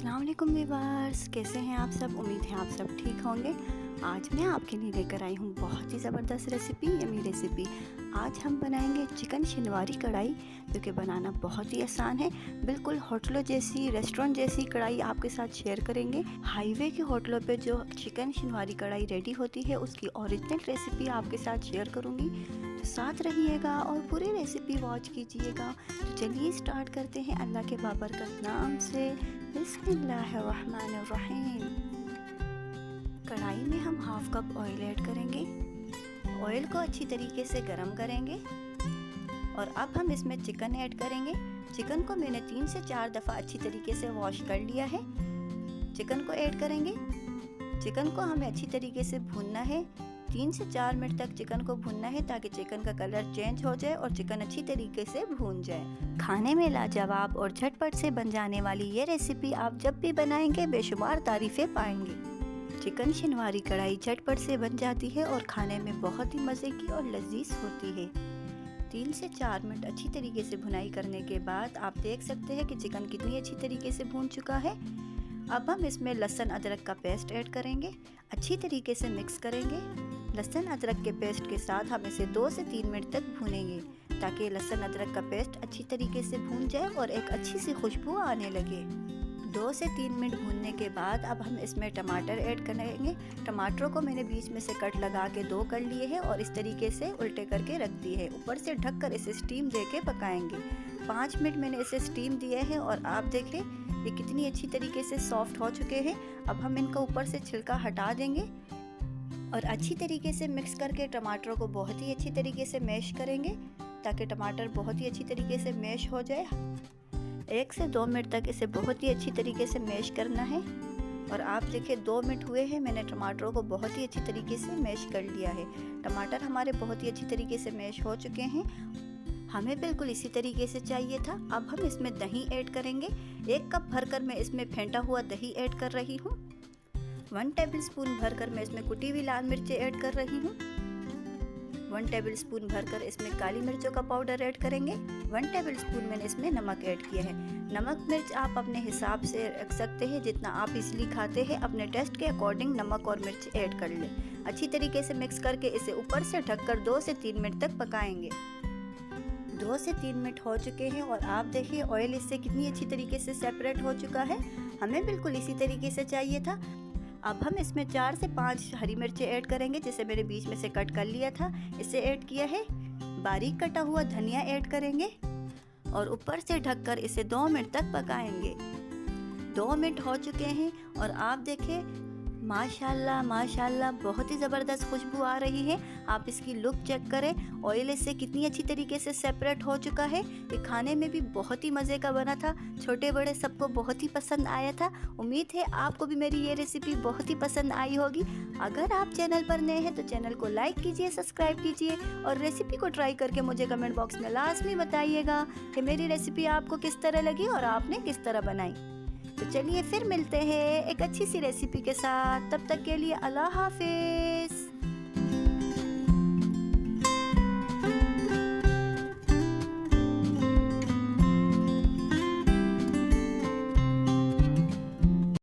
अस्सलाम वालेकुम व्यूअर्स, कैसे हैं आप सब। उम्मीद है आप सब ठीक होंगे। आज मैं आपके लिए लेकर आई हूँ बहुत ही ज़बरदस्त रेसिपी, यमी रेसिपी। आज हम बनाएंगे चिकन शिनवारी कढ़ाई, जो कि बनाना बहुत ही आसान है। बिल्कुल होटलों जैसी, रेस्टोरेंट जैसी कढ़ाई आपके साथ शेयर करेंगे। हाईवे के होटलों पे जो चिकन शिनवारी कढ़ाई रेडी होती है, उसकी ओरिजिनल रेसिपी आपके साथ शेयर करूँगी। तो साथ रहिएगा और पूरी रेसिपी वॉच कीजिएगा। तो चलिए स्टार्ट करते हैं अल्लाह के बाबरकत नाम से। बिस्मिल्लाहिर्रहमानिर्रहीम। कढ़ाई में हम हाफ कप ऑयल ऐड करेंगे। ऑयल को अच्छी तरीके से गरम करेंगे और अब हम इसमें चिकन ऐड करेंगे। चिकन को मैंने 3 से 4 दफ़ा अच्छी तरीके से वॉश कर लिया है। चिकन को ऐड करेंगे। चिकन को हमें अच्छी तरीके से भूनना है। 3 से 4 मिनट तक चिकन को भूनना है, ताकि चिकन का कलर चेंज हो जाए और चिकन अच्छी तरीके से भून जाए। खाने में लाजवाब और झटपट से बन जाने वाली ये रेसिपी आप जब भी बनाएंगे बेशुमार तारीफ़ें पाएंगे। चिकन शिनवारी कढ़ाई झटपट से बन जाती है और खाने में बहुत ही मज़े की और लजीज होती है। 3 से 4 मिनट अच्छी तरीके से भुनाई करने के बाद आप देख सकते हैं कि चिकन कितनी अच्छी तरीके से भून चुका है। अब हम इसमें लहसुन अदरक का पेस्ट ऐड करेंगे। अच्छी तरीके से मिक्स करेंगे। लहसुन अदरक के पेस्ट के साथ हम इसे 2 से 3 मिनट तक भूनेंगे, ताकि लहसुन अदरक का पेस्ट अच्छी तरीके से भून जाए और एक अच्छी सी खुशबू आने लगे। 2 से 3 मिनट भूनने के बाद अब हम इसमें टमाटर ऐड करेंगे। टमाटरों को मैंने बीच में से कट लगा के 2 कर लिए हैं और इस तरीके से उल्टे करके रख दिए है। ऊपर से ढककर इसे स्टीम दे के पकाएंगे। 5 मिनट मैंने इसे स्टीम दिए हैं और आप देखें ये कितनी अच्छी तरीके से सॉफ्ट हो चुके हैं। अब हम इनका ऊपर से छिलका हटा देंगे और अच्छी तरीके से मिक्स करके टमाटरों को बहुत ही अच्छी तरीके से मैश करेंगे, ताकि टमाटर बहुत ही अच्छी तरीके से मैश हो जाए। 1 से 2 मिनट तक इसे बहुत ही अच्छी तरीके से मैश करना है। और आप देखिए 2 मिनट हुए हैं, मैंने टमाटरों को बहुत ही अच्छी तरीके से मैश कर लिया है। टमाटर हमारे बहुत ही अच्छी तरीके से मैश हो चुके हैं। हमें बिल्कुल इसी तरीके से चाहिए था। अब हम इसमें दही ऐड करेंगे। 1 कप भरकर मैं इसमें फेंटा हुआ दही ऐड कर रही हूँ। 1 टेबलस्पून भरकर मैं इसमें कुटी हुई लाल मिर्चें ऐड कर रही हूँ। 1 टेबलस्पून भरकर इसमें काली मिर्चों का पाउडर ऐड करेंगे। 1 टेबलस्पून मैंने इसमें नमक ऐड किया है। नमक मिर्च आप अपने हिसाब से रख सकते हैं, जितना आप इजली खाते हैं अपने टेस्ट के अकॉर्डिंग नमक और मिर्च ऐड कर लें। अच्छी तरीके से मिक्स करके इसे ऊपर से ढककर 2 से 3 मिनट तक पकाएंगे। 2 से 3 मिनट हो चुके हैं और आप देखिए ऑयल इससे कितनी अच्छी तरीके से सेपरेट हो चुका है। हमें बिल्कुल इसी तरीके से चाहिए था। अब हम इसमें 4 से 5 हरी मिर्चें ऐड करेंगे, जिसे मैंने बीच में से कट कर लिया था, इसे ऐड किया है। बारीक कटा हुआ धनिया ऐड करेंगे और ऊपर से ढककर इसे 2 मिनट तक पकाएंगे। 2 मिनट हो चुके हैं और आप देखें माशाल्लाह माशाल्लाह बहुत ही ज़बरदस्त खुशबू आ रही है। आप इसकी लुक चेक करें, ऑयल इससे कितनी अच्छी तरीके से सेपरेट हो चुका है। ये खाने में भी बहुत ही मज़े का बना था। छोटे बड़े सबको बहुत ही पसंद आया था। उम्मीद है आपको भी मेरी ये रेसिपी बहुत ही पसंद आई होगी। अगर आप चैनल पर नए हैं तो चैनल को लाइक कीजिए, सब्सक्राइब कीजिए और रेसिपी को ट्राई करके मुझे कमेंट बॉक्स में लाजमी बताइएगा कि मेरी रेसिपी आपको किस तरह लगी और आपने किस तरह बनाई। तो चलिए फिर मिलते हैं एक अच्छी सी रेसिपी के साथ। तब तक के लिए अल्लाह हाफिज़।